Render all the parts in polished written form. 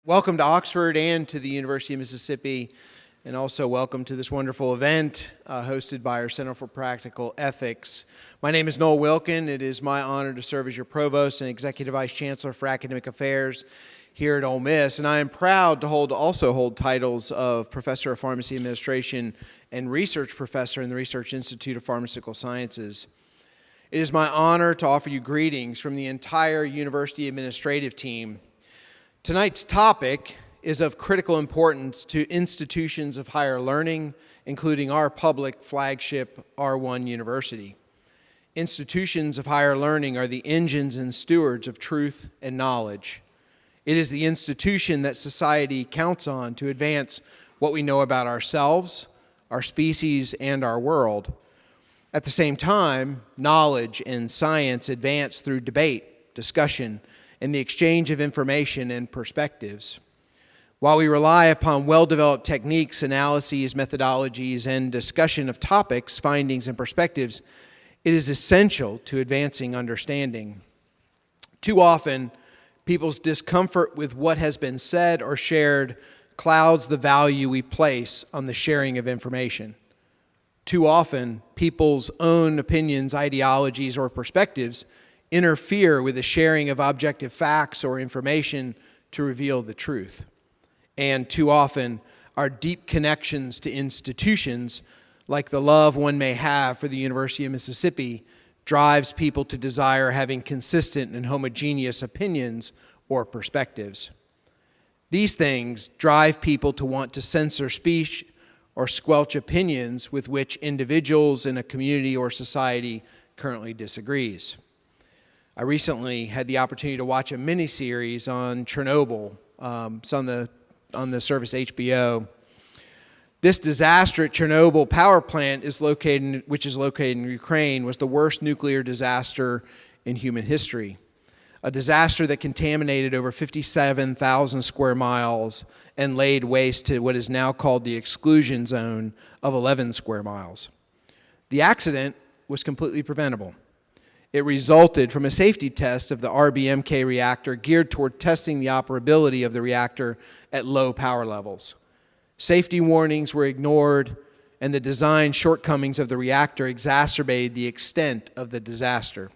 Welcome to Oxford and to the University of Mississippi, and also welcome to this wonderful event hosted by our Center for Practical Ethics. My name is Noel Wilkin. It is my honor to serve as your Provost and Executive Vice Chancellor for Academic Affairs here at Ole Miss, and I am proud to also hold titles of Professor of Pharmacy Administration and Research Professor in the Research Institute of Pharmaceutical Sciences. It is my honor to offer you greetings from the entire university administrative team. Tonight's topic is of critical importance to institutions of higher learning, including our public flagship R1 University. Institutions of higher learning are the engines and stewards of truth and knowledge. It is the institution that society counts on to advance what we know about ourselves, our species, and our world. At the same time, knowledge and science advance through debate, discussion, and the exchange of information and perspectives. While we rely upon well-developed techniques, analyses, methodologies, and discussion of topics, findings, and perspectives, it is essential to advancing understanding. Too often, people's discomfort with what has been said or shared clouds the value we place on the sharing of information. Too often, people's own opinions, ideologies, or perspectives interfere with the sharing of objective facts or information to reveal the truth. And too often, our deep connections to institutions, like the love one may have for the University of Mississippi, drives people to desire having consistent and homogeneous opinions or perspectives. These things drive people to want to censor speech or squelch opinions with which individuals in a community or society currently disagrees. I recently had the opportunity to watch a miniseries on Chernobyl. It's on the service HBO. This disaster at Chernobyl power plant which is located in Ukraine, was the worst nuclear disaster in human history. A disaster that contaminated over 57,000 square miles and laid waste to what is now called the exclusion zone of 11 square miles. The accident was completely preventable. It resulted from a safety test of the RBMK reactor geared toward testing the operability of the reactor at low power levels. Safety warnings were ignored, and the design shortcomings of the reactor exacerbated the extent of the disaster.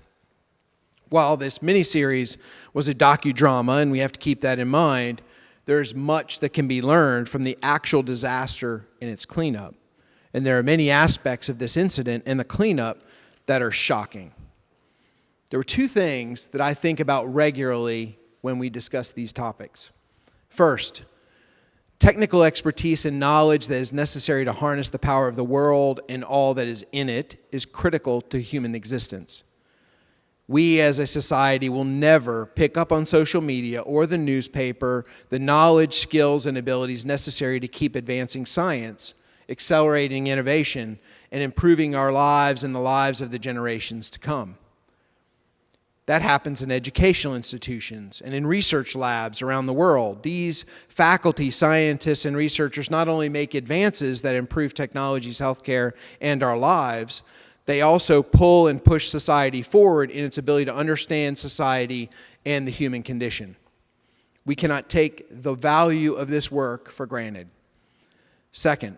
While this miniseries was a docudrama, and we have to keep that in mind, there's much that can be learned from the actual disaster and its cleanup. And there are many aspects of this incident and the cleanup that are shocking. There were two things that I think about regularly when we discuss these topics. First, technical expertise and knowledge that is necessary to harness the power of the world and all that is in it is critical to human existence. We as a society will never pick up on social media or the newspaper the knowledge, skills, and abilities necessary to keep advancing science, accelerating innovation, and improving our lives and the lives of the generations to come. That happens in educational institutions and in research labs around the world. These faculty, scientists, and researchers not only make advances that improve technologies, healthcare, and our lives, they also pull and push society forward in its ability to understand society and the human condition. We cannot take the value of this work for granted. Second,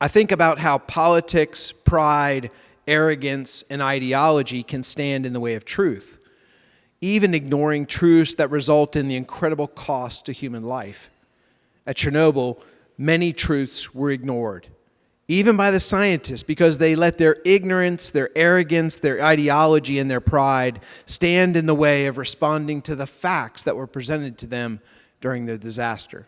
I think about how politics, pride, arrogance, and ideology can stand in the way of truth, even ignoring truths that result in the incredible cost to human life. At Chernobyl, many truths were ignored, even by the scientists, because they let their ignorance, their arrogance, their ideology, and their pride stand in the way of responding to the facts that were presented to them during the disaster.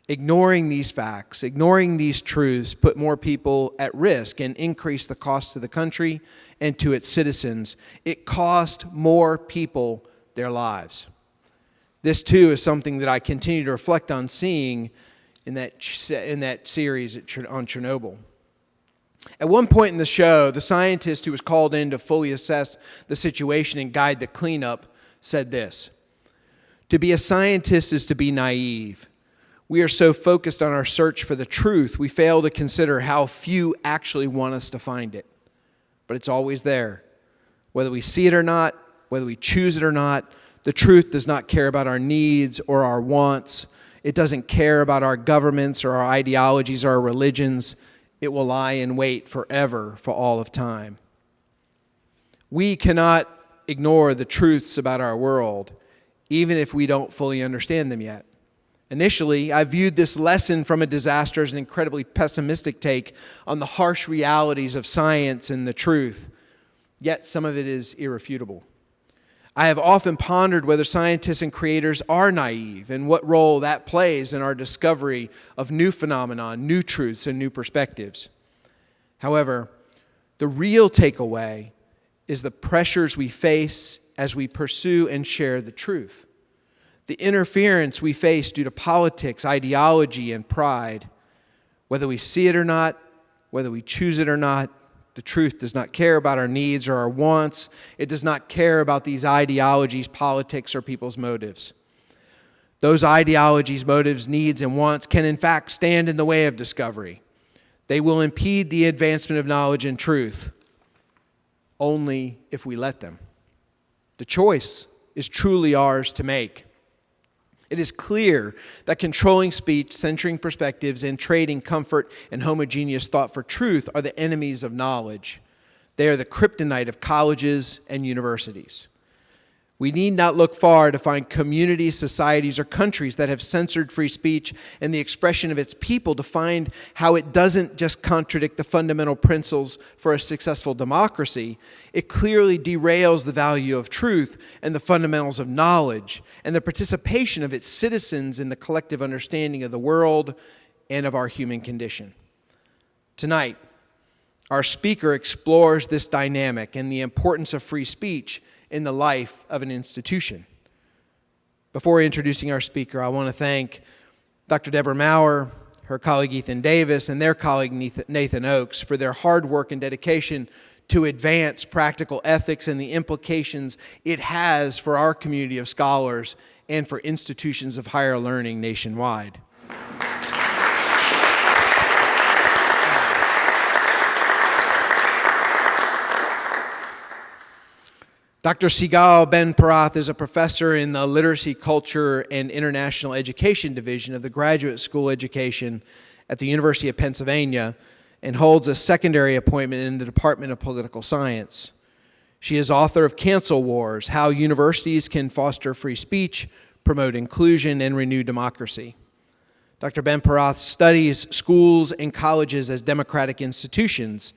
Ignoring these facts, ignoring these truths, put more people at risk and increased the cost to the country and to its citizens. It cost more people their lives. This, too, is something that I continue to reflect on seeing in that series on Chernobyl. At one point in the show, the scientist who was called in to fully assess the situation and guide the cleanup said this: "To be a scientist is to be naive. We are so focused on our search for the truth, we fail to consider how few actually want us to find it. But it's always there. Whether we see it or not, whether we choose it or not, The truth does not care about our needs or our wants. It doesn't care about our governments or our ideologies or our religions. It will lie in wait forever for all of time. We cannot ignore the truths about our world, even if we don't fully understand them yet. Initially, I viewed this lesson from a disaster as an incredibly pessimistic take on the harsh realities of science and the truth, yet some of it is irrefutable. I have often pondered whether scientists and creators are naive and what role that plays in our discovery of new phenomena, new truths, and new perspectives. However, the real takeaway is the pressures we face as we pursue and share the truth. The interference we face due to politics, ideology, and pride. Whether we see it or not, whether we choose it or not, the truth does not care about our needs or our wants. It does not care about these ideologies, politics, or people's motives. Those ideologies, motives, needs, and wants can in fact stand in the way of discovery. They will impede the advancement of knowledge and truth, only if we let them. The choice is truly ours to make. It is clear that controlling speech, censoring perspectives, and trading comfort and homogeneous thought for truth are the enemies of knowledge. They are the kryptonite of colleges and universities. We need not look far to find communities, societies, or countries that have censored free speech and the expression of its people to find how it doesn't just contradict the fundamental principles for a successful democracy. It clearly derails the value of truth and the fundamentals of knowledge and the participation of its citizens in the collective understanding of the world and of our human condition. Tonight, our speaker explores this dynamic and the importance of free speech in the life of an institution. Before introducing our speaker, I want to thank Dr. Deborah Maurer, her colleague Ethan Davis, and their colleague Nathan Oakes for their hard work and dedication to advance practical ethics and the implications it has for our community of scholars and for institutions of higher learning nationwide. Dr. Sigal Ben-Porath is a professor in the Literacy, Culture, and International Education Division of the Graduate School Education at the University of Pennsylvania and holds a secondary appointment in the Department of Political Science. She is author of Cancel Wars: How Universities Can Foster Free Speech, Promote Inclusion, and Renew Democracy. Dr. Ben-Porath studies schools and colleges as democratic institutions.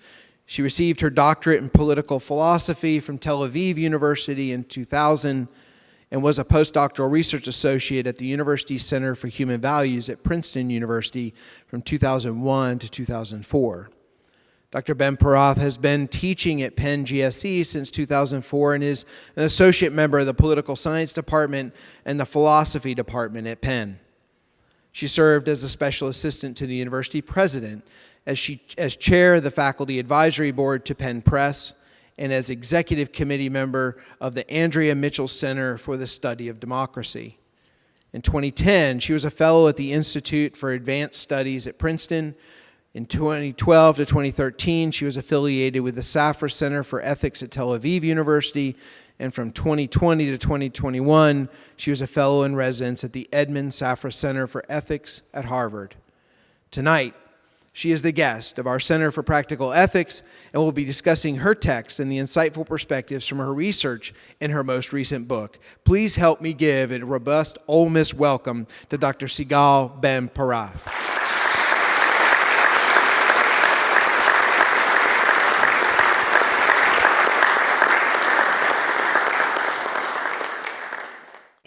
She received her doctorate in political philosophy from Tel Aviv University in 2000 and was a postdoctoral research associate at the University Center for Human Values at Princeton University from 2001 to 2004. Dr. Ben-Porath has been teaching at Penn GSE since 2004 and is an associate member of the Political Science Department and the Philosophy Department at Penn. She served as a special assistant to the university president, as chair of the Faculty Advisory Board to Penn Press, and as executive committee member of the Andrea Mitchell Center for the Study of Democracy. In 2010, she was a fellow at the Institute for Advanced Studies at Princeton. In 2012 to 2013, she was affiliated with the Safra Center for Ethics at Tel Aviv University, and from 2020 to 2021, she was a fellow in residence at the Edmond Safra Center for Ethics at Harvard. Tonight, she is the guest of our Center for Practical Ethics and will be discussing her text and the insightful perspectives from her research in her most recent book. Please help me give a robust Ole Miss welcome to Dr. Sigal Ben-Porath.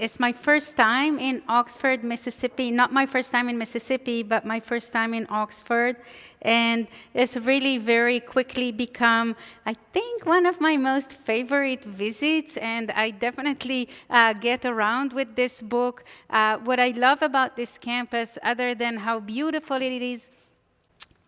It's my first time in Oxford, Mississippi. Not my first time in Mississippi, but my first time in Oxford. And it's really very quickly become, I think, one of my most favorite visits. And I definitely get around with this book. What I love about this campus, other than how beautiful it is,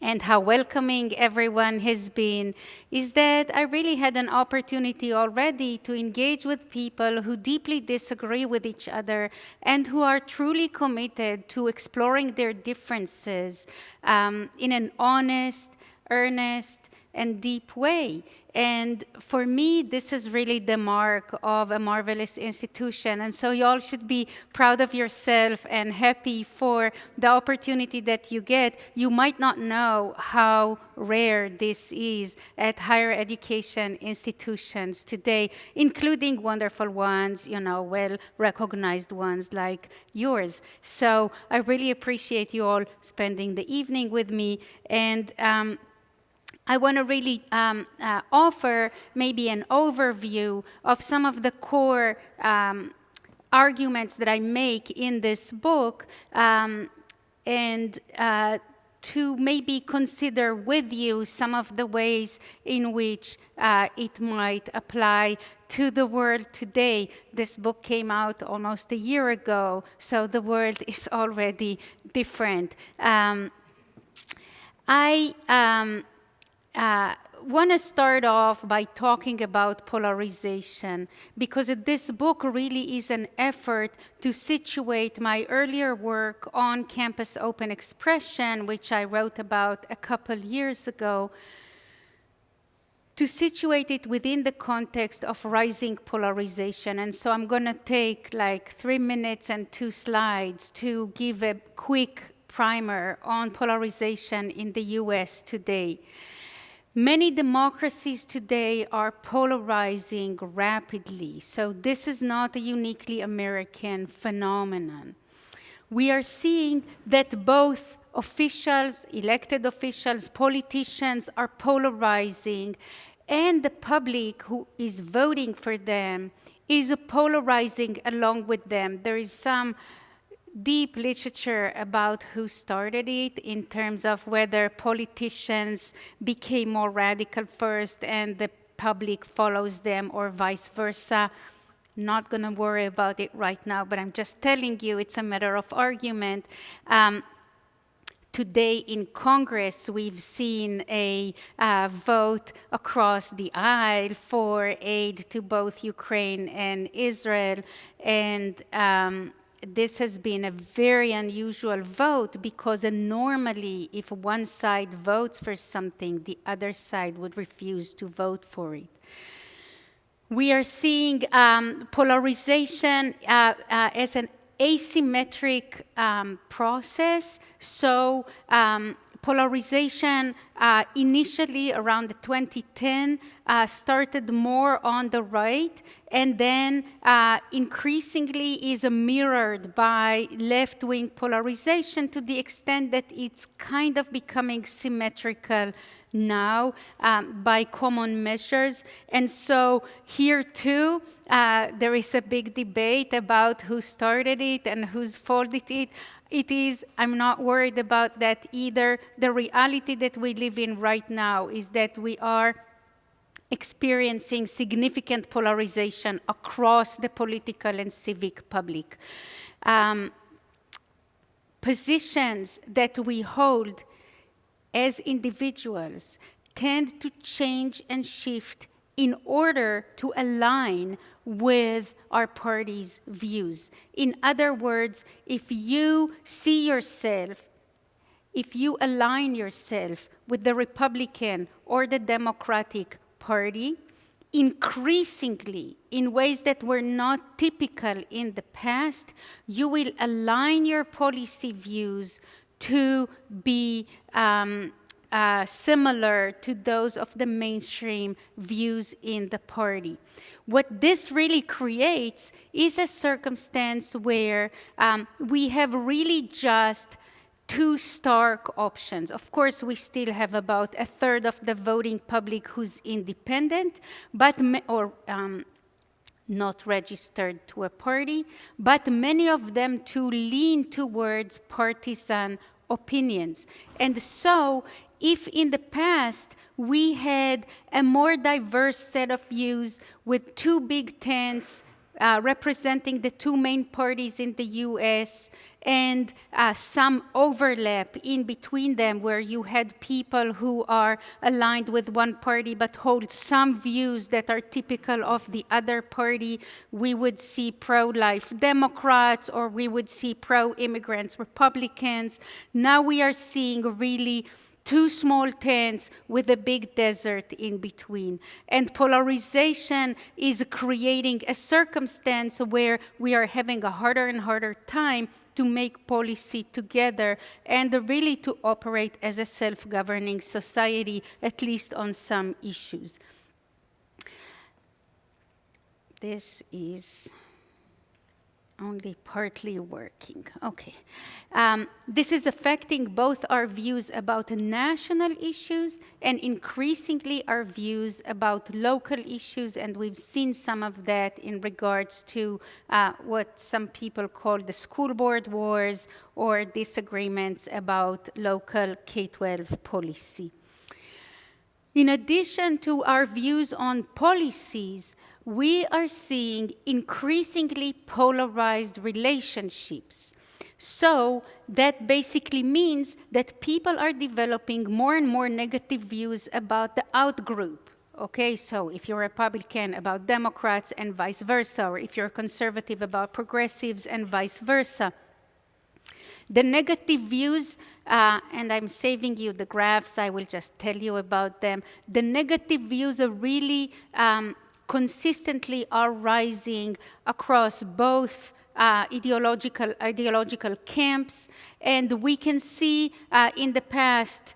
and how welcoming everyone has been, is that I really had an opportunity already to engage with people who deeply disagree with each other and who are truly committed to exploring their differences in an honest, earnest, and deep way. And for me, this is really the mark of a marvelous institution. And so you all should be proud of yourself and happy for the opportunity that you get. You might not know how rare this is at higher education institutions today, including wonderful ones, well-recognized ones like yours. So I really appreciate you all spending the evening with me. And I want to really offer maybe an overview of some of the core arguments that I make in this book, and to maybe consider with you some of the ways in which it might apply to the world today. This book came out almost a year ago, so the world is already different. I want to start off by talking about polarization, because this book really is an effort to situate my earlier work on campus open expression, which I wrote about a couple years ago, to situate it within the context of rising polarization. And so I'm going to take like 3 minutes and 2 slides to give a quick primer on polarization in the US today. Many democracies today are polarizing rapidly, so this is not a uniquely American phenomenon. We are seeing that both officials, elected officials, politicians are polarizing, and the public who is voting for them is polarizing along with them. There is some deep literature about who started it in terms of whether politicians became more radical first and the public follows them, or vice versa. Not going to worry about it right now, but I'm just telling you it's a matter of argument. Today in Congress, we've seen a vote across the aisle for aid to both Ukraine and Israel, and this has been a very unusual vote, because normally if one side votes for something, the other side would refuse to vote for it. We are seeing polarization as an asymmetric process. So polarization initially around 2010 started more on the right, and then increasingly is mirrored by left-wing polarization to the extent that it's kind of becoming symmetrical now by common measures. And so here too, there is a big debate about who started it and who's faulted it. I'm not worried about that either. The reality that we live in right now is that we are experiencing significant polarization across the political and civic public. Positions that we hold as individuals tend to change and shift in order to align with our party's views. In other words, if you see yourself, if you align yourself with the Republican or the Democratic Party, increasingly, in ways that were not typical in the past, you will align your policy views to be similar to those of the mainstream views in the party. What this really creates is a circumstance where we have really just 2 stark options. Of course, we still have about 1/3 of the voting public who's independent, but not registered to a party, but many of them too lean towards partisan opinions. And so, if in the past we had a more diverse set of views with 2 big tents representing the 2 main parties in the US, and some overlap in between them where you had people who are aligned with one party but hold some views that are typical of the other party, we would see pro-life Democrats, or we would see pro-immigrants Republicans. Now we are seeing really two small tents with a big desert in between. And polarization is creating a circumstance where we are having a harder and harder time to make policy together and really to operate as a self-governing society, at least on some issues. This is only partly working. Okay. This is affecting both our views about national issues and increasingly our views about local issues, and we've seen some of that in regards to what some people call the school board wars or disagreements about local K-12 policy. In addition to our views on policies, we are seeing increasingly polarized relationships. So that basically means that people are developing more and more negative views about the outgroup. Okay, so if you're Republican about Democrats and vice versa, or if you're conservative about progressives and vice versa. The negative views, and I'm saving you the graphs, I will just tell you about them. The negative views are really consistently are rising across both ideological camps, and we can see in the past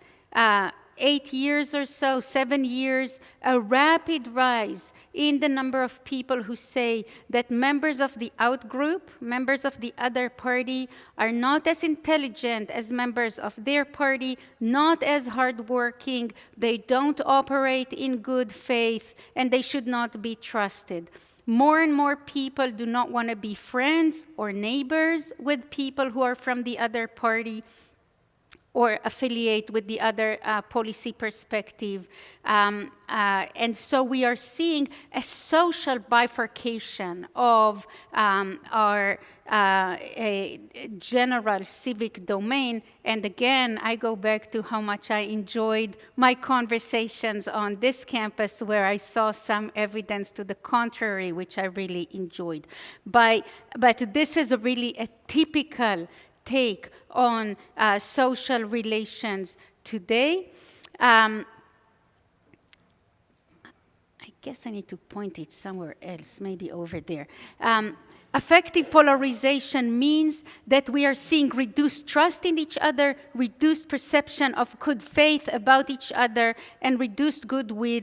8 years or so, 7 years, a rapid rise in the number of people who say that members of the outgroup, members of the other party, are not as intelligent as members of their party, not as hardworking, they don't operate in good faith, and they should not be trusted. More and more people do not want to be friends or neighbors with people who are from the other party or affiliate with the other policy perspective. And so we are seeing a social bifurcation of our a general civic domain. And again, I go back to how much I enjoyed my conversations on this campus where I saw some evidence to the contrary, which I really enjoyed. But this is really a typical take on social relations today. I guess I need to point it somewhere else, maybe over there. Affective polarization means that we are seeing reduced trust in each other, reduced perception of good faith about each other, and reduced goodwill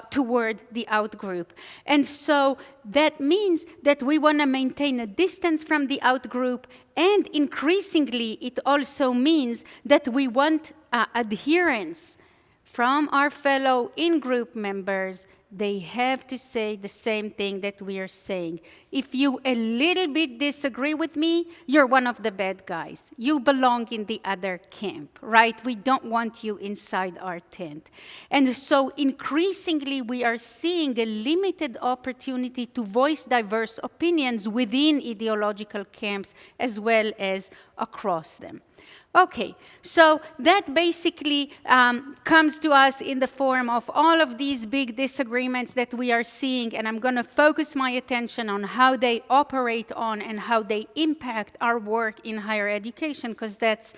toward the outgroup. And so that means that we want to maintain a distance from the outgroup, and increasingly it also means that we want adherence from our fellow in-group members. They have to say the same thing that we are saying. If you a little bit disagree with me, you're one of the bad guys. You belong in the other camp, right? We don't want you inside our tent. And so increasingly we are seeing a limited opportunity to voice diverse opinions within ideological camps as well as across them. Okay, so that basically comes to us in the form of all of these big disagreements that we are seeing, and I'm going to focus my attention on how they operate on and how they impact our work in higher education, because that's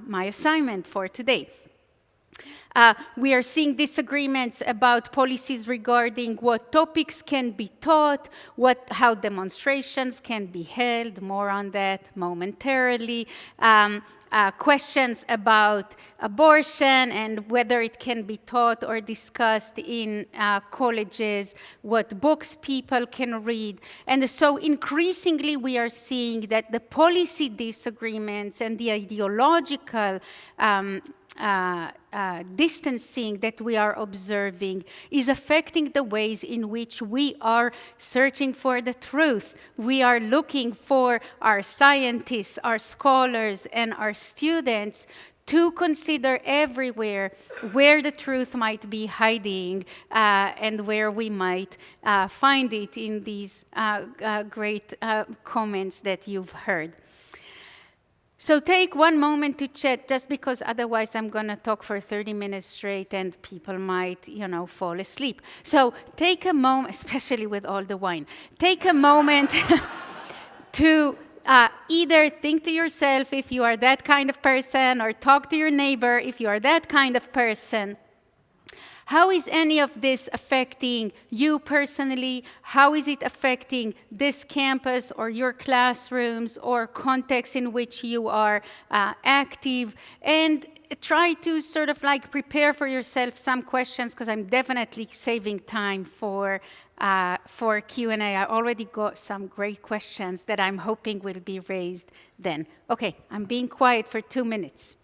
my assignment for today. We are seeing disagreements about policies regarding what topics can be taught, how demonstrations can be held, more on that momentarily, questions about abortion and whether it can be taught or discussed in colleges, what books people can read. And so increasingly we are seeing that the policy disagreements and the ideological distancing that we are observing is affecting the ways in which we are searching for the truth. We are looking for our scientists, our scholars, and our students to consider everywhere where the truth might be hiding and where we might find it in these great comments that you've heard. So take one moment to chat, just because otherwise I'm going to talk for 30 minutes straight and people might, fall asleep. So take a moment, especially with all the wine, take a moment to either think to yourself if you are that kind of person, or talk to your neighbor if you are that kind of person. How is any of this affecting you personally? How is it affecting this campus or your classrooms or context in which you are active? And try to sort of like prepare for yourself some questions, because I'm definitely saving time for Q&A. I already got some great questions that I'm hoping will be raised then. Okay, I'm being quiet for 2 minutes.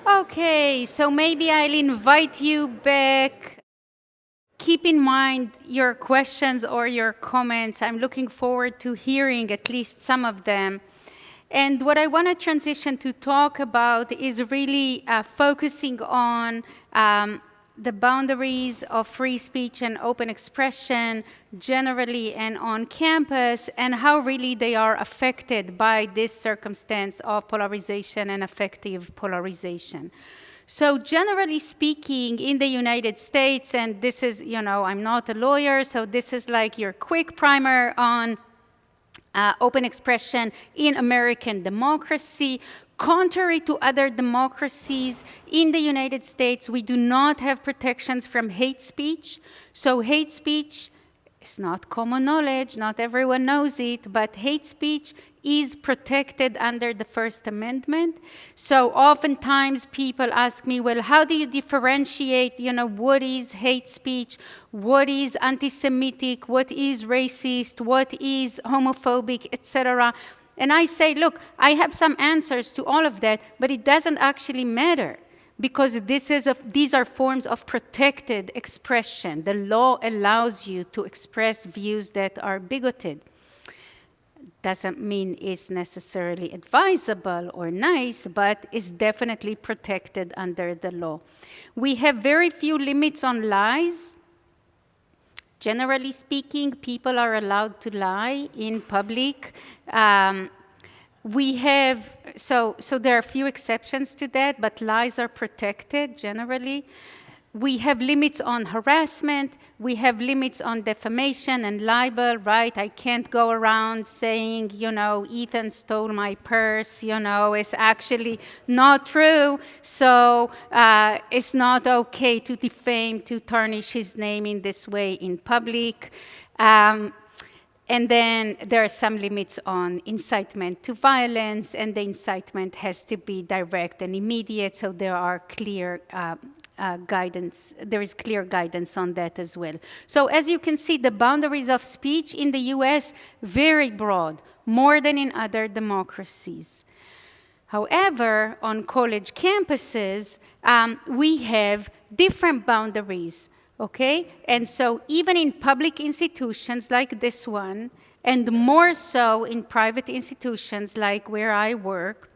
Okay, so maybe I'll invite you back. Keep in mind your questions or your comments. I'm looking forward to hearing at least some of them. And what I want to transition to talk about is really focusing on the boundaries of free speech and open expression generally and on campus, and how really they are affected by this circumstance of polarization and affective polarization. So generally speaking, in the United States, and this is, I'm not a lawyer, so this is like your quick primer on open expression in American democracy. Contrary to other democracies, in the United States, we do not have protections from hate speech. So hate speech is not common knowledge, not everyone knows it, but hate speech is protected under the First Amendment. So oftentimes people ask me, well, how do you differentiate, what is hate speech, what is anti-Semitic, what is racist, what is homophobic, etc. And I say, look, I have some answers to all of that, but it doesn't actually matter, because these are forms of protected expression. The law allows you to express views that are bigoted. Doesn't mean it's necessarily advisable or nice, but it's definitely protected under the law. We have very few limits on lies. Generally speaking, people are allowed to lie in public. So there are a few exceptions to that, but lies are protected generally. We have limits on harassment. We have limits on defamation and libel, right? I can't go around saying, Ethan stole my purse, it's actually not true. So it's not okay to defame, to tarnish his name in this way in public. And then there are some limits on incitement to violence, and the incitement has to be direct and immediate, so there are clear guidance. There is clear guidance on that as well. So as you can see, the boundaries of speech in the US, very broad, more than in other democracies. However, on college campuses, we have different boundaries. Okay, and so even in public institutions like this one, and more so in private institutions like where I work,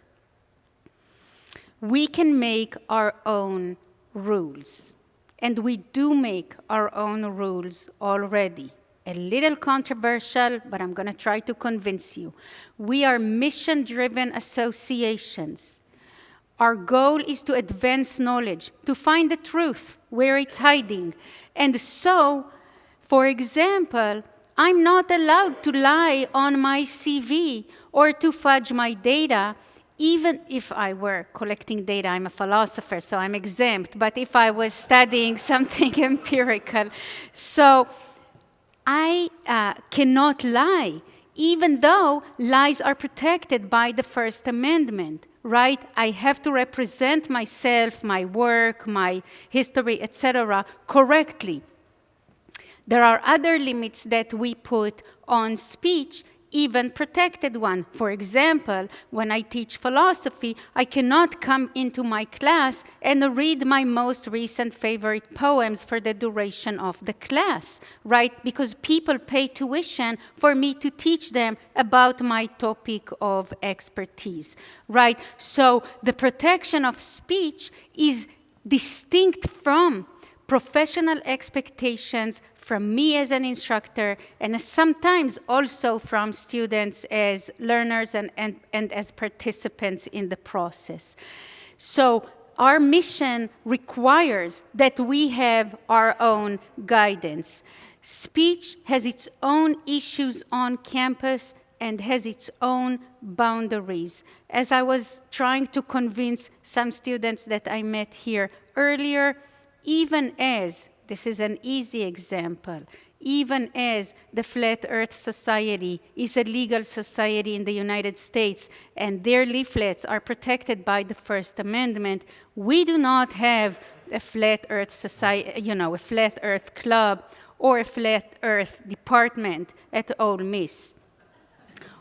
we can make our own rules. And we do make our own rules already. A little controversial, but I'm going to try to convince you. We are mission-driven associations. Our goal is to advance knowledge, to find the truth where it's hiding. And so, for example, I'm not allowed to lie on my CV or to fudge my data, even if I were collecting data. I'm a philosopher, so I'm exempt. But if I was studying something empirical, so I cannot lie, even though lies are protected by the First Amendment. Right? I have to represent myself, my work, my history, etc., correctly. There are other limits that we put on speech, even protected one. For example, when I teach philosophy, I cannot come into my class and read my most recent favorite poems for the duration of the class, right? Because people pay tuition for me to teach them about my topic of expertise, right? So the protection of speech is distinct from professional expectations from me as an instructor, and sometimes also from students as learners and as participants in the process. So our mission requires that we have our own guidance. Speech has its own issues on campus and has its own boundaries. As I was trying to convince some students that I met here earlier, even as, this is an easy example, even as the Flat Earth Society is a legal society in the United States and their leaflets are protected by the First Amendment, we do not have a Flat Earth Society, a Flat Earth Club or a Flat Earth Department at Ole Miss.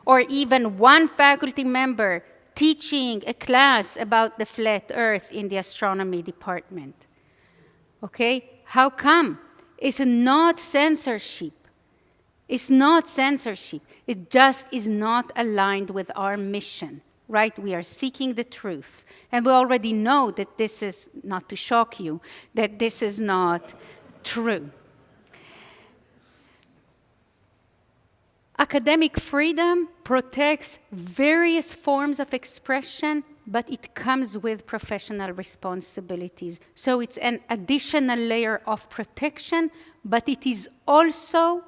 Or even one faculty member teaching a class about the flat Earth in the astronomy department. Okay? How come? It's not censorship. It's not censorship. It just is not aligned with our mission, right? We are seeking the truth. And we already know that this is, not to shock you, that this is not true. Academic freedom protects various forms of expression, but it comes with professional responsibilities. So it's an additional layer of protection, but it is also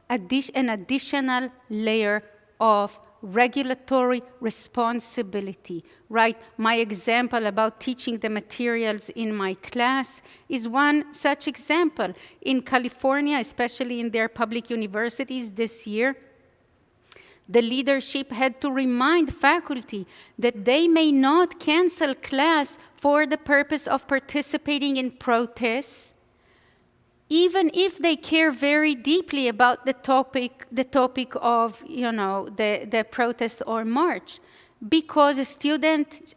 an additional layer of regulatory responsibility, right? My example about teaching the materials in my class is one such example. In California, especially in their public universities this year, the leadership had to remind faculty that they may not cancel class for the purpose of participating in protests, even if they care very deeply about the topic of, the protest or march. Because a student,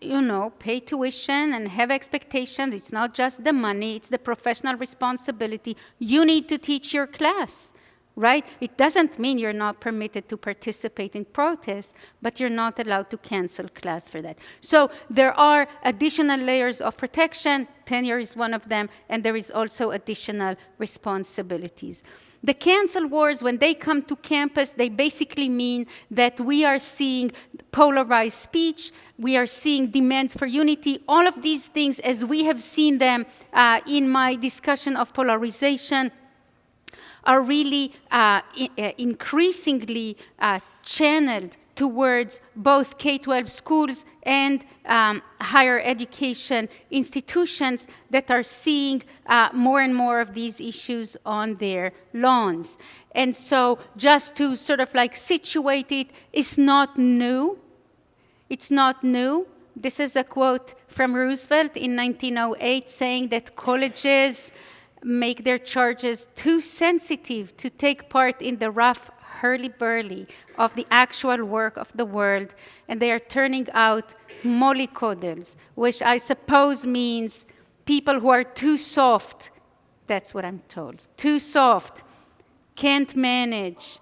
pay tuition and have expectations. It's not just the money, it's the professional responsibility. You need to teach your class. Right? It doesn't mean you're not permitted to participate in protests, but you're not allowed to cancel class for that. So there are additional layers of protection. Tenure is one of them, and there is also additional responsibilities. The cancel wars, when they come to campus, they basically mean that we are seeing polarized speech, we are seeing demands for unity, all of these things as we have seen them in my discussion of polarization, are really increasingly channeled towards both K-12 schools and higher education institutions that are seeing more and more of these issues on their lawns. And so just to sort of like situate it, it's not new. It's not new. This is a quote from Roosevelt in 1908 saying that colleges make their charges too sensitive to take part in the rough hurly-burly of the actual work of the world, and they are turning out mollycoddles, which I suppose means people who are too soft. That's what I'm told. Too soft, can't manage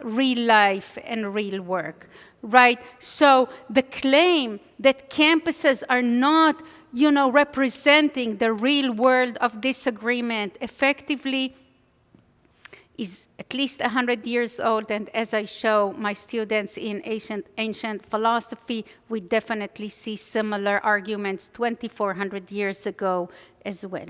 real life and real work, right? So the claim that campuses are not representing the real world of disagreement effectively is at least 100 years old. And as I show my students in ancient philosophy, we definitely see similar arguments 2,400 years ago as well.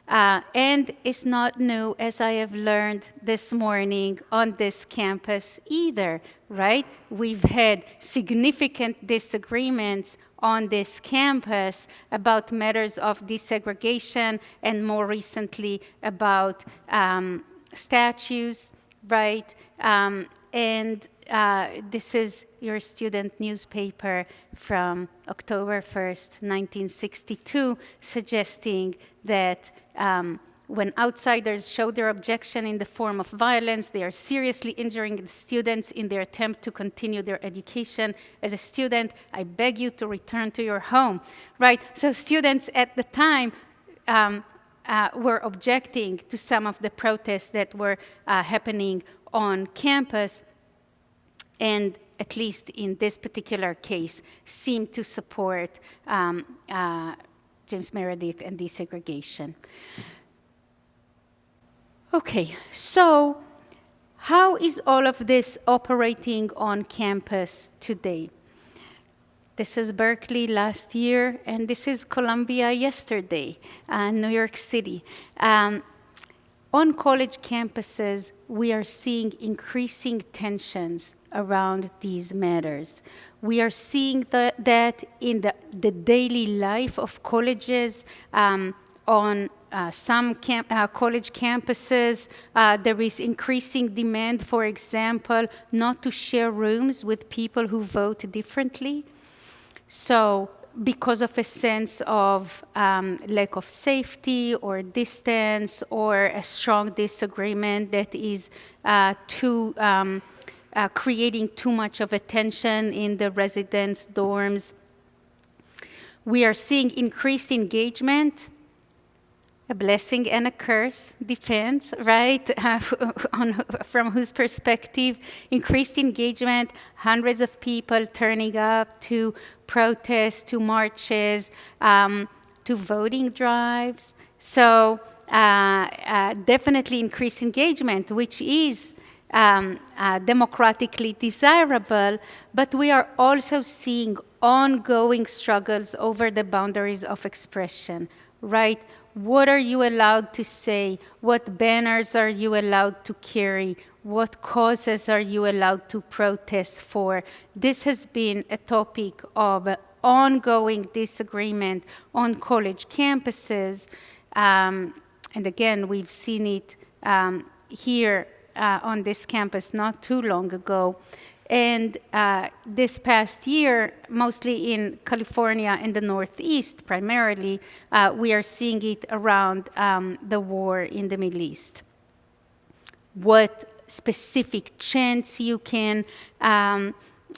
And it's not new, as I have learned this morning on this campus either, right? We've had significant disagreements on this campus about matters of desegregation and more recently about statues, right? This is your student newspaper from October 1st, 1962, suggesting that when outsiders show their objection in the form of violence, they are seriously injuring the students in their attempt to continue their education. As a student, I beg you to return to your home, right? So students at the time were objecting to some of the protests that were happening on campus, and at least in this particular case, seemed to support James Meredith and desegregation. Okay, so how is all of this operating on campus today? This is Berkeley last year, and this is Columbia yesterday, New York City. On college campuses, we are seeing increasing tensions around these matters. We are seeing that in the daily life of colleges. On some college campuses, there is increasing demand, for example, not to share rooms with people who vote differently. So because of a sense of lack of safety or distance or a strong disagreement that is creating too much of a tension in the residence dorms. We are seeing increased engagement, a blessing and a curse, depends, right? From whose perspective, increased engagement, hundreds of people turning up to protests, to marches, to voting drives. So definitely increased engagement, which is democratically desirable, but we are also seeing ongoing struggles over the boundaries of expression, right? What are you allowed to say? What banners are you allowed to carry? What causes are you allowed to protest for? This has been a topic of ongoing disagreement on college campuses. And again, we've seen it here on this campus not too long ago. And this past year, mostly in California and the Northeast primarily, we are seeing it around the war in the Middle East. What specific chants you can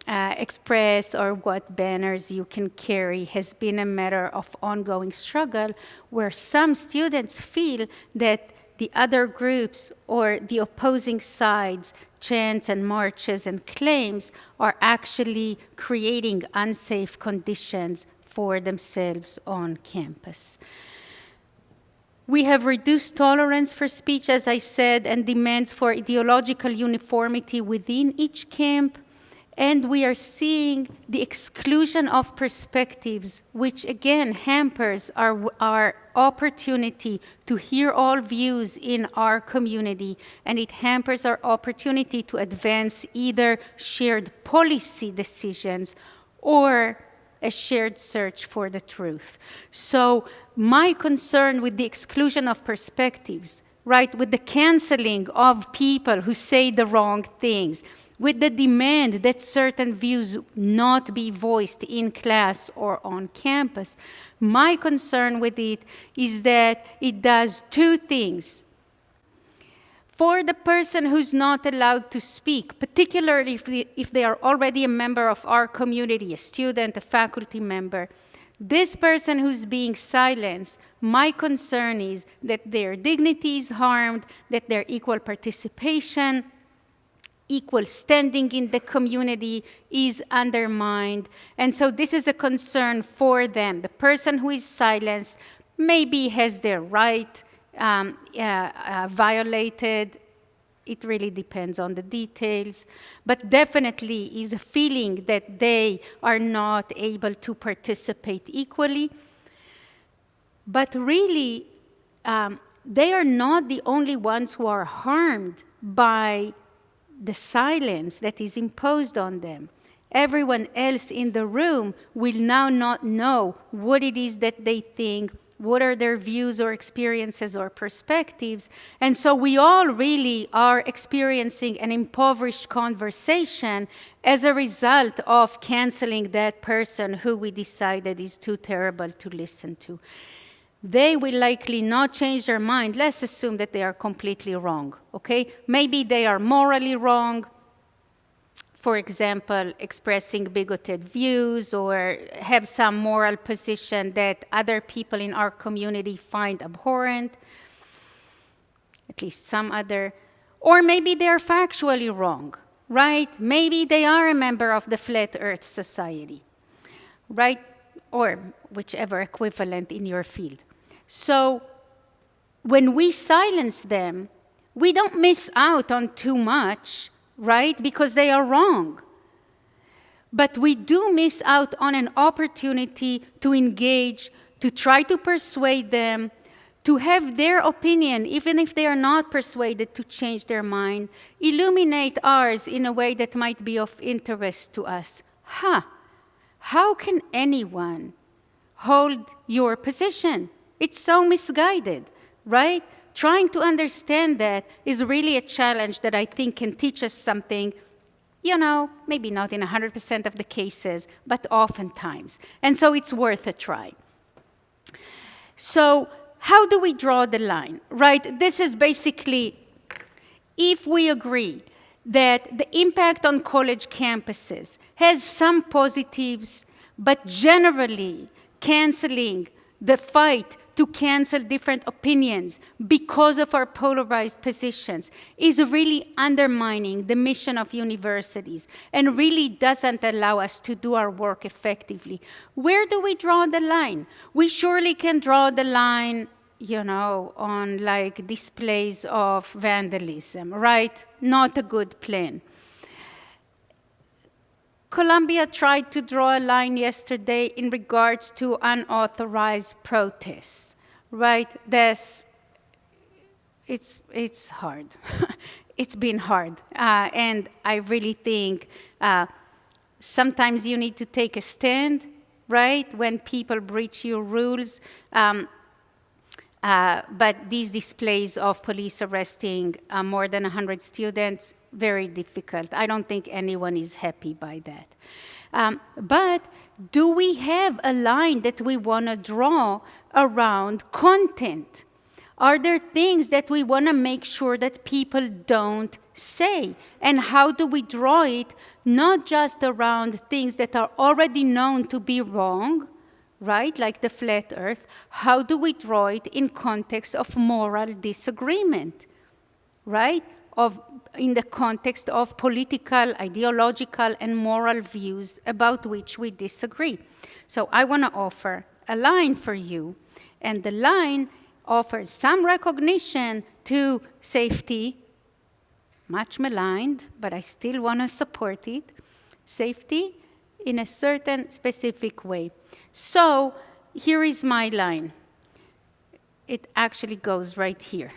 express or what banners you can carry has been a matter of ongoing struggle, where some students feel that the other groups or the opposing sides' chants and marches and claims are actually creating unsafe conditions for themselves on campus. We have reduced tolerance for speech, as I said, and demands for ideological uniformity within each camp. And we are seeing the exclusion of perspectives, which again hampers our opportunity to hear all views in our community, and it hampers our opportunity to advance either shared policy decisions or a shared search for the truth. So my concern with the exclusion of perspectives, right, with the canceling of people who say the wrong things, with the demand that certain views not be voiced in class or on campus, my concern with it is that it does two things. For the person who's not allowed to speak, particularly if they are already a member of our community, a student, a faculty member, this person who's being silenced, my concern is that their dignity is harmed, that their equal participation, equal standing in the community is undermined. And so this is a concern for them. The person who is silenced maybe has their right violated. It really depends on the details, but definitely is a feeling that they are not able to participate equally. But really, they are not the only ones who are harmed by the silence that is imposed on them. Everyone else in the room will now not know what it is that they think, what are their views or experiences or perspectives. And so we all really are experiencing an impoverished conversation as a result of canceling that person who we decided is too terrible to listen to. They will likely not change their mind. Let's assume that they are completely wrong, okay? Maybe they are morally wrong, for example, expressing bigoted views or have some moral position that other people in our community find abhorrent, at least some other. Or maybe they are factually wrong, right? Maybe they are a member of the Flat Earth Society, right? Or whichever equivalent in your field. So when we silence them, we don't miss out on too much, right? Because they are wrong. But we do miss out on an opportunity to engage, to try to persuade them, to have their opinion, even if they are not persuaded, to change their mind, illuminate ours in a way that might be of interest to us. How can anyone hold your position? It's so misguided, right? Trying to understand that is really a challenge that I think can teach us something, maybe not in 100% of the cases, but oftentimes. And so it's worth a try. So how do we draw the line, right? This is basically, if we agree that the impact on college campuses has some positives, but generally canceling the fight to cancel different opinions because of our polarized positions is really undermining the mission of universities and really doesn't allow us to do our work effectively. Where do we draw the line? We surely can draw the line, on like displays of vandalism, right? Not a good plan. Columbia tried to draw a line yesterday in regards to unauthorized protests, right? It's hard. It's been hard. And I really think sometimes you need to take a stand, right, when people breach your rules. But these displays of police arresting more than 100 students, very difficult. I don't think anyone is happy by that. But do we have a line that we want to draw around content? Are there things that we want to make sure that people don't say? And how do we draw it, not just around things that are already known to be wrong, right, like the flat earth? How do we draw it in context of moral disagreement, right? In the context of political, ideological, and moral views about which we disagree. So I want to offer a line for you, and the line offers some recognition to safety, much maligned, but I still want to support it, safety in a certain specific way. So here is my line. It actually goes right here.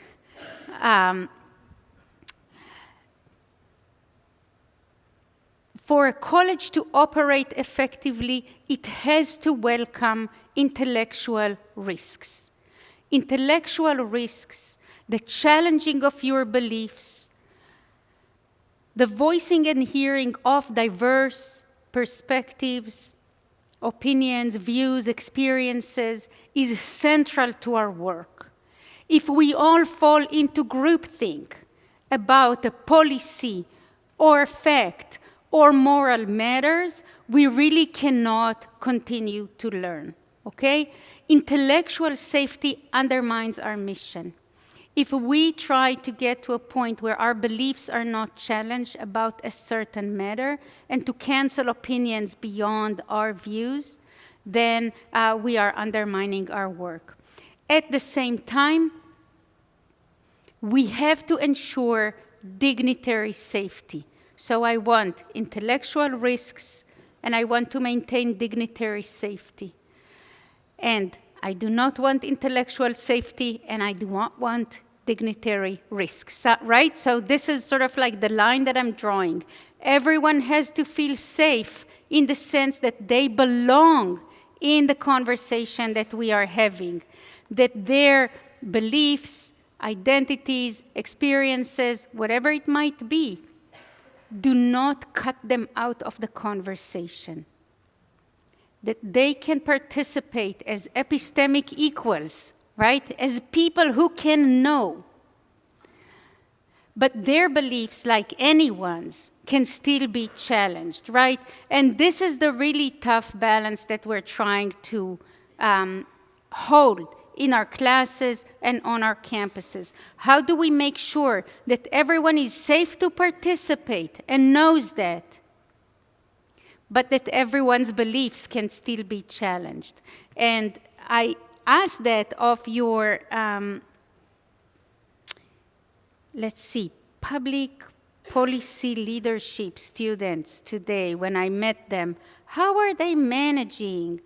For a college to operate effectively, it has to welcome intellectual risks. Intellectual risks, the challenging of your beliefs, the voicing and hearing of diverse perspectives, opinions, views, experiences is central to our work. If we all fall into groupthink about a policy or fact or moral matters, we really cannot continue to learn, okay? Intellectual safety undermines our mission. If we try to get to a point where our beliefs are not challenged about a certain matter and to cancel opinions beyond our views, then we are undermining our work. At the same time, we have to ensure dignitary safety. So I want intellectual risks, and I want to maintain dignitary safety. And I do not want intellectual safety, and I do not want dignitary risks, right? So this is sort of like the line that I'm drawing. Everyone has to feel safe in the sense that they belong in the conversation that we are having, that their beliefs, identities, experiences, whatever it might be, do not cut them out of the conversation. That they can participate as epistemic equals, right? As people who can know. But their beliefs, like anyone's, can still be challenged, right? And this is the really tough balance that we're trying to hold in our classes and on our campuses. How do we make sure that everyone is safe to participate and knows that, but that everyone's beliefs can still be challenged? And I ask that of your, let's see, public policy leadership students today, when I met them, how are they managing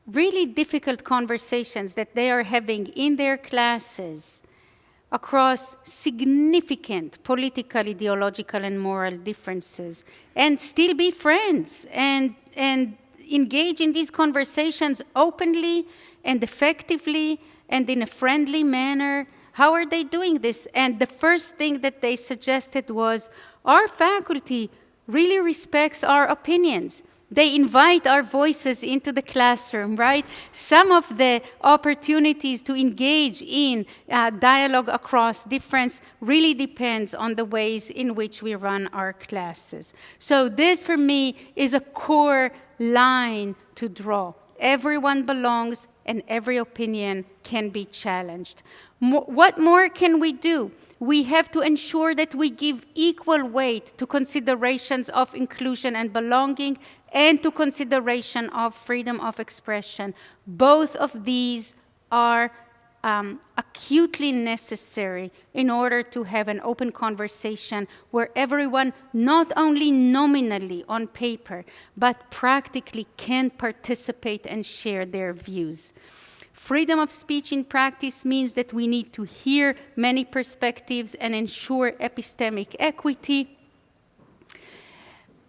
really difficult conversations that they are having in their classes across significant political, ideological, and moral differences, and still be friends and engage in these conversations openly and effectively and in a friendly manner? How are they doing this? And the first thing that they suggested was, our faculty really respects our opinions. They invite our voices into the classroom, right? Some of the opportunities to engage in dialogue across difference really depends on the ways in which we run our classes. So this, for me, is a core line to draw. Everyone belongs, and every opinion can be challenged. What more can we do? We have to ensure that we give equal weight to considerations of inclusion and belonging and to consideration of freedom of expression. Both of these are acutely necessary in order to have an open conversation where everyone, not only nominally on paper, but practically can participate and share their views. Freedom of speech in practice means that we need to hear many perspectives and ensure epistemic equity.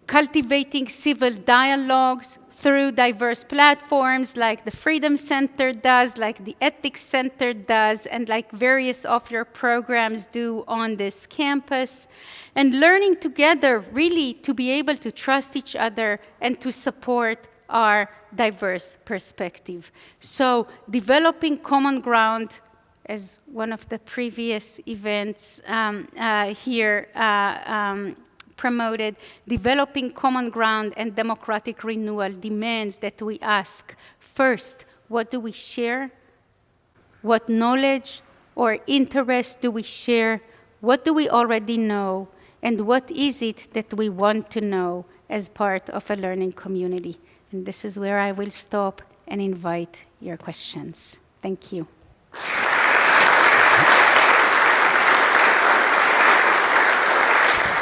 Cultivating civil dialogues through diverse platforms like the Freedom Center does, like the Ethics Center does, and like various of your programs do on this campus. And learning together really to be able to trust each other and to support our diverse perspective. So developing common ground, as one of the previous events here promoted, developing common ground and democratic renewal demands that we ask, first, what do we share? What knowledge or interest do we share? What do we already know? And what is it that we want to know as part of a learning community? And this is where I will stop and invite your questions. Thank you.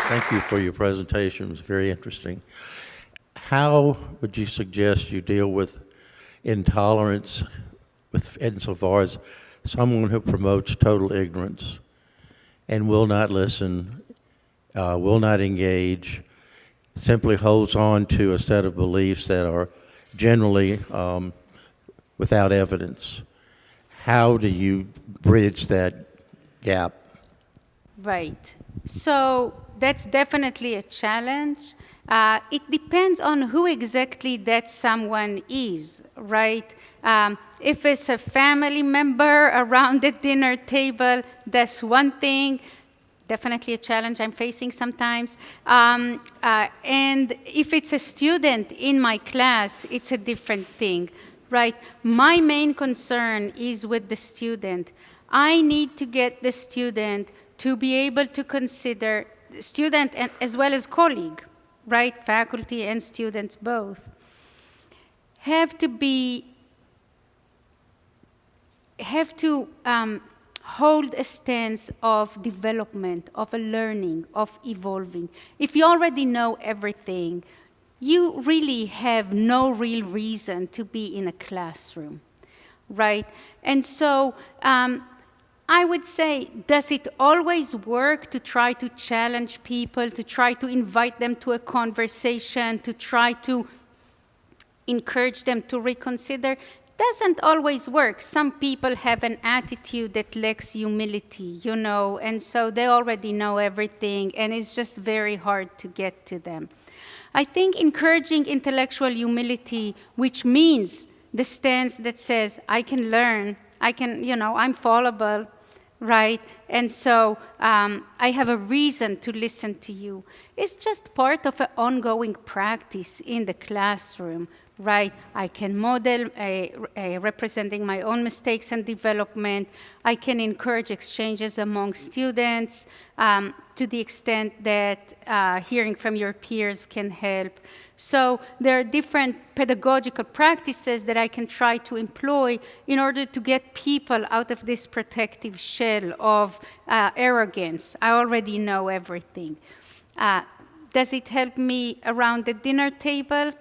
Thank you for your presentation. It was very interesting. How would you suggest you deal with intolerance insofar as someone who promotes total ignorance and will not listen, will not engage, simply holds on to a set of beliefs that are generally without evidence? How do you bridge that gap? Right. So that's definitely a challenge. It depends on who exactly that someone is, right? If it's a family member around the dinner table, that's one thing. Definitely a challenge I'm facing sometimes. And if it's a student in my class, it's a different thing, right? My main concern is with the student. I need to get the student to be able to consider, student and as well as colleague, right? Faculty and students both, have to hold a stance of development, of a learning, of evolving. If you already know everything, you really have no real reason to be in a classroom, right? And so I would say, does it always work to try to challenge people, to try to invite them to a conversation, to try to encourage them to reconsider? Doesn't always work. Some people have an attitude that lacks humility, you know, and so they already know everything, and it's just very hard to get to them. I think encouraging intellectual humility, which means the stance that says, I can learn, I can, you know, I'm fallible, right? And so I have a reason to listen to you. It's just part of an ongoing practice in the classroom, right? I can model representing my own mistakes and development. I can encourage exchanges among students to the extent that hearing from your peers can help. So there are different pedagogical practices that I can try to employ in order to get people out of this protective shell of arrogance. I already know everything. Does it help me around the dinner table?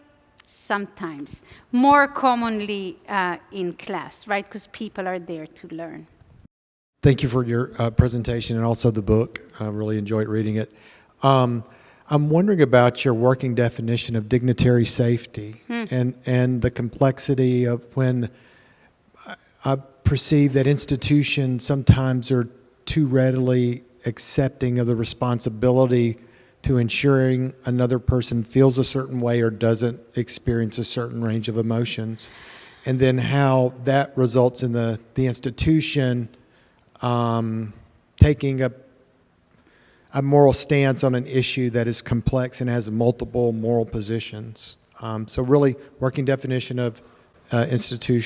Sometimes. More commonly in class, right? Because people are there to learn. Thank you for your presentation and also the book. I really enjoyed reading it. I'm wondering about your working definition of dignitary safety and the complexity of when I perceive that institutions sometimes are too readily accepting of the responsibility to ensuring another person feels a certain way or doesn't experience a certain range of emotions, and then how that results in the institution taking a moral stance on an issue that is complex and has multiple moral positions. So really, working definition of dignitary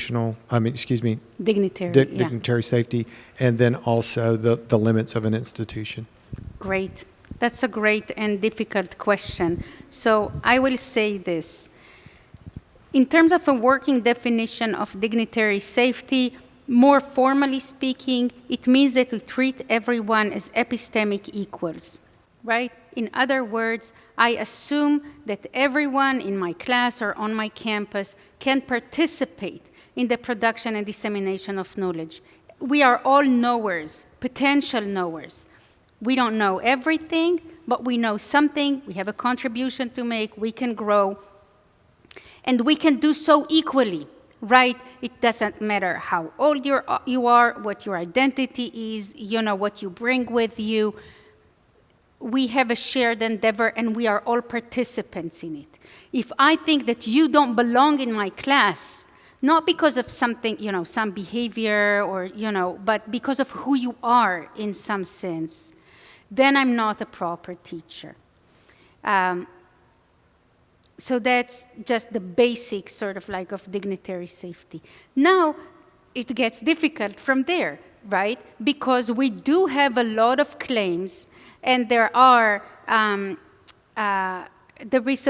safety, and then also the limits of an institution. Great. That's a great and difficult question. So I will say this. In terms of a working definition of dignitary safety, more formally speaking, it means that we treat everyone as epistemic equals, right? In other words, I assume that everyone in my class or on my campus can participate in the production and dissemination of knowledge. We are all knowers, potential knowers. We don't know everything, but we know something. We have a contribution to make. We can grow. And we can do so equally, right? It doesn't matter how old you are, what your identity is, what you bring with you. We have a shared endeavor, and we are all participants in it. If I think that you don't belong in my class, not because of something, some behavior or, but because of who you are in some sense, then I'm not a proper teacher. So that's just the basic sort of like of dignitary safety. Now, it gets difficult from there, right? Because we do have a lot of claims, and there is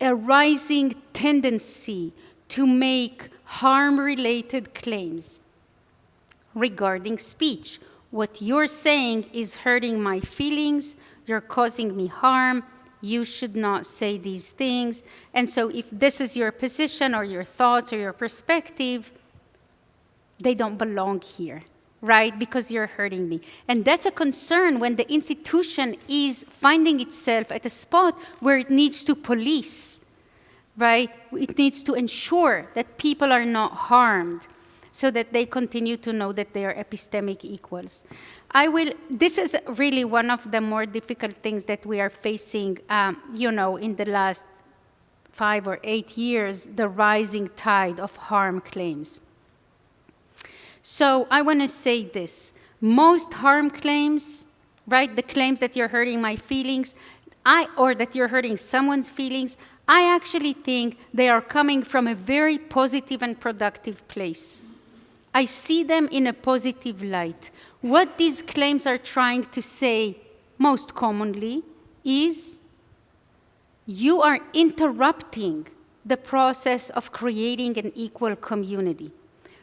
a rising tendency to make harm-related claims regarding speech. What you're saying is hurting my feelings, you're causing me harm, you should not say these things. And so if this is your position or your thoughts or your perspective, they don't belong here, right? Because you're hurting me. And that's a concern when the institution is finding itself at a spot where it needs to police, right? It needs to ensure that people are not harmed, so that they continue to know that they are epistemic equals. This is really one of the more difficult things that we are facing, in the last 5 or 8 years, the rising tide of harm claims. So I want to say this. Most harm claims, right, the claims that you're hurting my feelings, or that you're hurting someone's feelings, I actually think they are coming from a very positive and productive place. I see them in a positive light. What these claims are trying to say most commonly is you are interrupting the process of creating an equal community.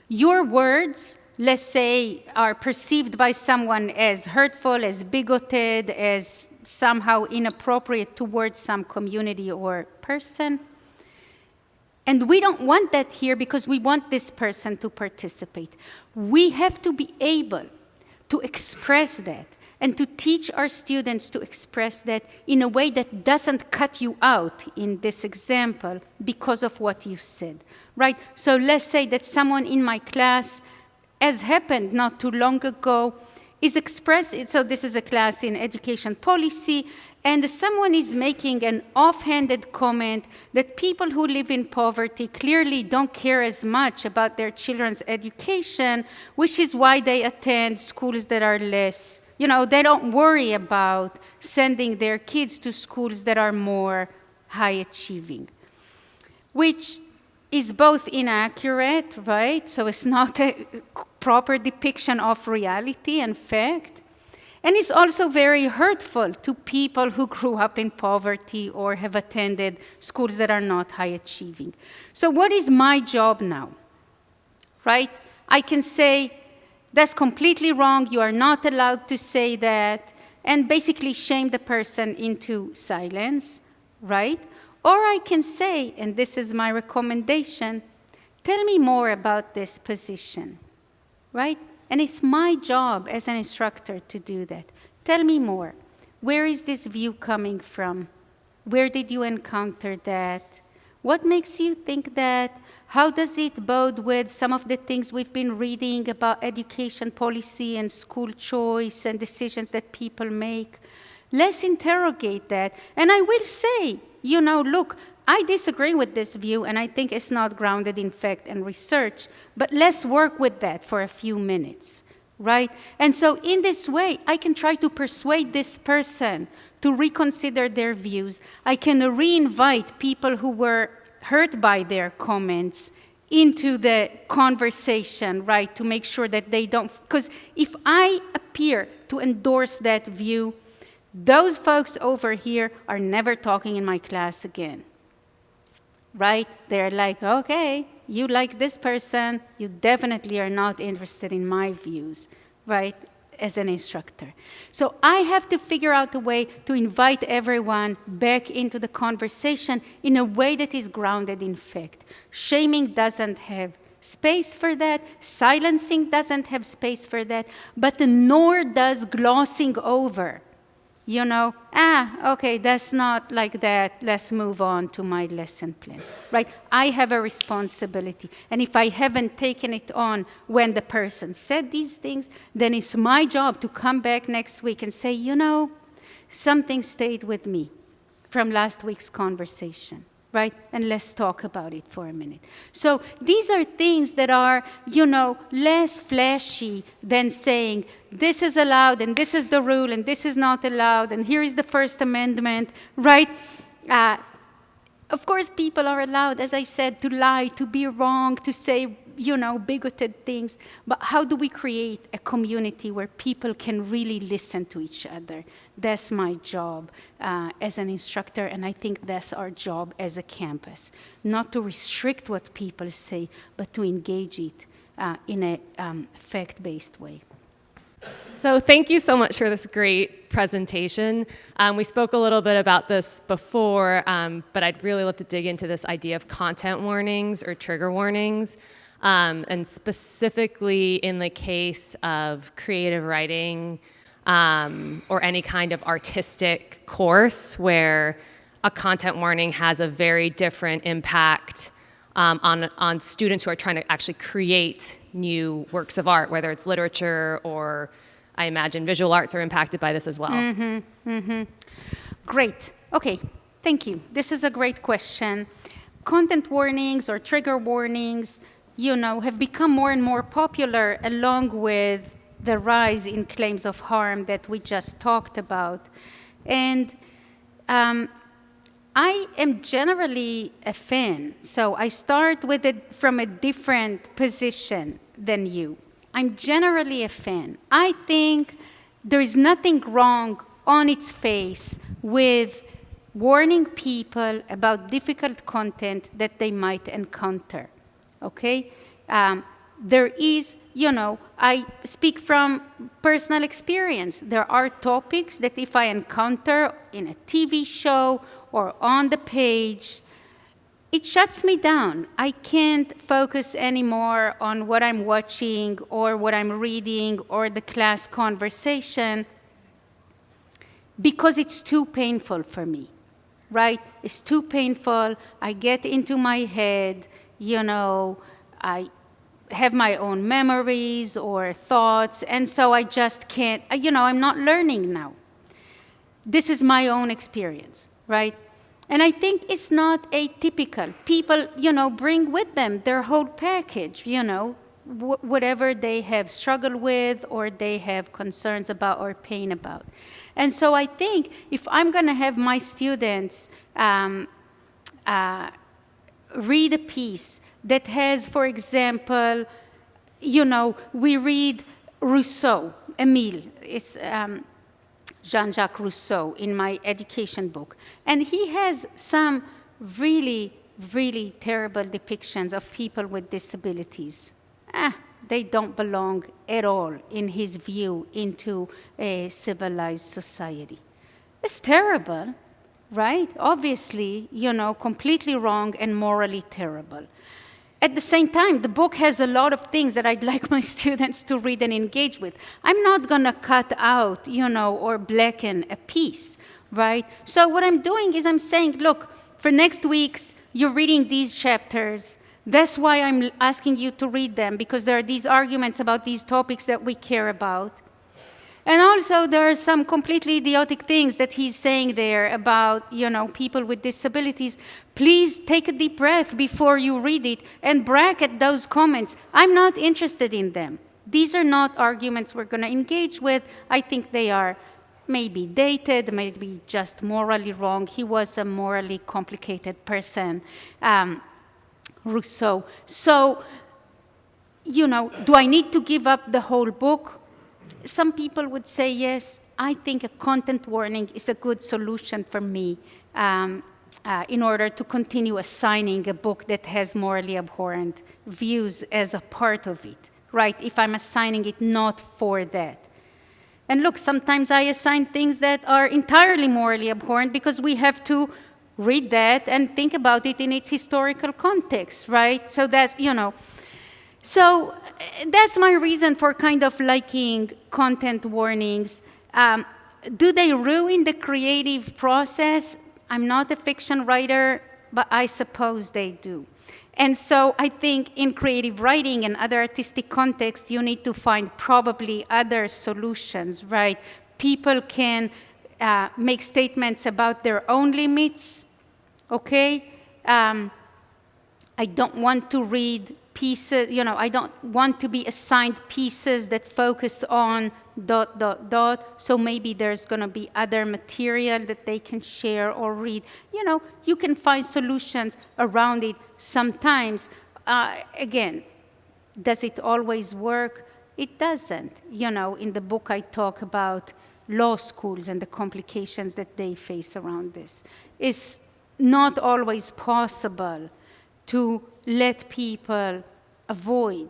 Your words, let's say, are perceived by someone as hurtful, as bigoted, as somehow inappropriate towards some community or person. And we don't want that here because we want this person to participate. We have to be able to express that and to teach our students to express that in a way that doesn't cut you out in this example because of what you said, right? So let's say that someone in my class, as happened not too long ago, is expressing, so this is a class in education policy, and someone is making an offhanded comment that people who live in poverty clearly don't care as much about their children's education, which is why they attend schools that are less, they don't worry about sending their kids to schools that are more high achieving, which is both inaccurate, right? So it's not a proper depiction of reality and fact. And it's also very hurtful to people who grew up in poverty or have attended schools that are not high achieving. So what is my job now, right? I can say, That's completely wrong. You are not allowed to say that, and basically shame the person into silence, right? Or I can say, and this is my recommendation, tell me more about this position, right? And it's my job as an instructor to do that. Tell me more. Where is this view coming from? Where did you encounter that? What makes you think that? How does it bode with some of the things we've been reading about education policy and school choice and decisions that people make? Let's interrogate that. And I will say, look, I disagree with this view, and I think it's not grounded in fact and research, but let's work with that for a few minutes, right? And so in this way, I can try to persuade this person to reconsider their views. I can re-invite people who were hurt by their comments into the conversation, right, to make sure that they don't, because if I appear to endorse that view, those folks over here are never talking in my class again, right? They're like, okay, you like this person, you definitely are not interested in my views, right, as an instructor. So I have to figure out a way to invite everyone back into the conversation in a way that is grounded in fact. Shaming doesn't have space for that. Silencing doesn't have space for that. But nor does glossing over. Okay, that's not like that. Let's move on to my lesson plan, right? I have a responsibility. And if I haven't taken it on when the person said these things, then it's my job to come back next week and say, something stayed with me from last week's conversation, right? And let's talk about it for a minute. So these are things that are, less flashy than saying, this is allowed, and this is the rule, and this is not allowed, and here is the First Amendment, right? Of course, people are allowed, as I said, to lie, to be wrong, to say, bigoted things. But how do we create a community where people can really listen to each other? That's my job as an instructor, and I think that's our job as a campus. Not to restrict what people say, but to engage it in a fact-based way. So thank you so much for this great presentation. We spoke a little bit about this before, but I'd really love to dig into this idea of content warnings or trigger warnings, and specifically in the case of creative writing or any kind of artistic course where a content warning has a very different impact on students who are trying to actually create new works of art, whether it's literature or, I imagine, visual arts are impacted by this as well. Great. Okay, thank you. This is a great question. Content warnings or trigger warnings, have become more and more popular along with the rise in claims of harm that we just talked about. And I am generally a fan, so I start with it from a different position than you. I'm generally a fan. I think there is nothing wrong on its face with warning people about difficult content that they might encounter, okay? There is, I speak from personal experience. There are topics that if I encounter in a TV show or on the page, it shuts me down. I can't focus anymore on what I'm watching or what I'm reading or the class conversation because it's too painful for me, right? It's too painful. I get into my head, I have my own memories or thoughts, and so I just can't, I'm not learning now. This is my own experience, right? And I think it's not atypical. People, bring with them their whole package, whatever they have struggled with or they have concerns about or pain about. And so I think if I'm going to have my students read a piece that has, for example, we read Rousseau, Émile, it's Jean-Jacques Rousseau in my education book. And he has some really, really terrible depictions of people with disabilities. they don't belong at all, in his view, into a civilized society. It's terrible, right? Obviously, completely wrong and morally terrible. At the same time, the book has a lot of things that I'd like my students to read and engage with. I'm not going to cut out, or blacken a piece, right? So what I'm doing is I'm saying, look, for next week's, you're reading these chapters. That's why I'm asking you to read them, because there are these arguments about these topics that we care about. And also, there are some completely idiotic things that he's saying there about, people with disabilities. Please take a deep breath before you read it and bracket those comments. I'm not interested in them. These are not arguments we're going to engage with. I think they are maybe dated, maybe just morally wrong. He was a morally complicated person, Rousseau. So, do I need to give up the whole book? Some people would say yes. I think a content warning is a good solution for me in order to continue assigning a book that has morally abhorrent views as a part of it, right? If I'm assigning it not for that. And look, sometimes I assign things that are entirely morally abhorrent because we have to read that and think about it in its historical context, right? So that's, So that's my reason for kind of liking content warnings. Do they ruin the creative process? I'm not a fiction writer, but I suppose they do. And so I think in creative writing and other artistic contexts, you need to find probably other solutions, right? People can make statements about their own limits, okay? I don't want to read pieces, I don't want to be assigned pieces that focus on ... So maybe there's going to be other material that they can share or read. You can find solutions around it sometimes. Again, does it always work? It doesn't. In the book I talk about law schools and the complications that they face around this. It's not always possible to let people avoid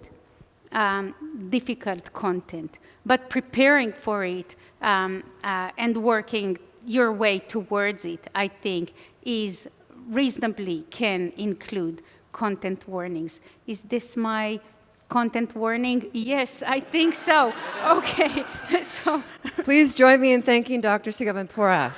difficult content, but preparing for it and working your way towards it, I think, is reasonably can include content warnings. Is this my content warning? Yes, I think so. Okay. So please join me in thanking Dr. Sigal Ben-Porath.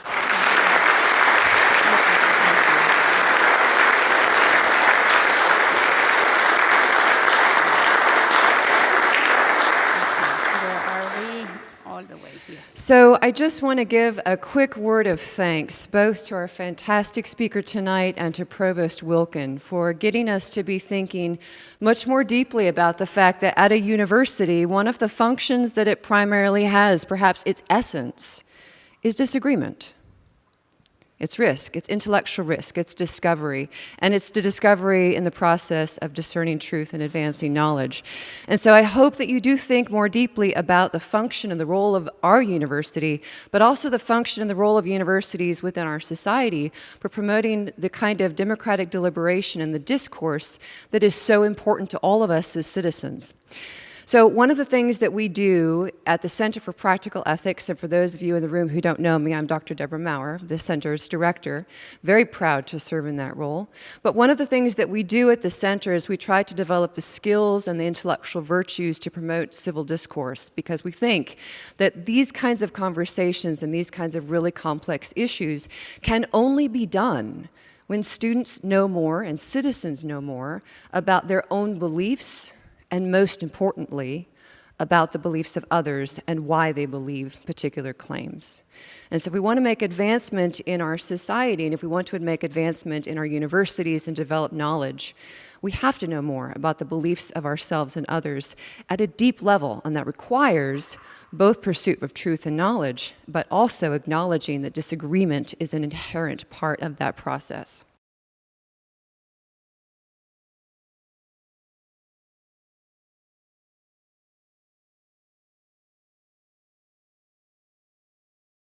So I just want to give a quick word of thanks both to our fantastic speaker tonight and to Provost Wilkin for getting us to be thinking much more deeply about the fact that at a university, one of the functions that it primarily has, perhaps its essence, is disagreement. It's risk, it's intellectual risk, it's discovery, and it's the discovery in the process of discerning truth and advancing knowledge. And so I hope that you do think more deeply about the function and the role of our university, but also the function and the role of universities within our society for promoting the kind of democratic deliberation and the discourse that is so important to all of us as citizens. So one of the things that we do at the Center for Practical Ethics, and for those of you in the room who don't know me, I'm Dr. Deborah Maurer, the center's director, very proud to serve in that role. But one of the things that we do at the center is we try to develop the skills and the intellectual virtues to promote civil discourse, because we think that these kinds of conversations and these kinds of really complex issues can only be done when students know more and citizens know more about their own beliefs, and most importantly, about the beliefs of others and why they believe particular claims. And so if we want to make advancement in our society, and if we want to make advancement in our universities and develop knowledge, we have to know more about the beliefs of ourselves and others at a deep level, and that requires both pursuit of truth and knowledge, but also acknowledging that disagreement is an inherent part of that process.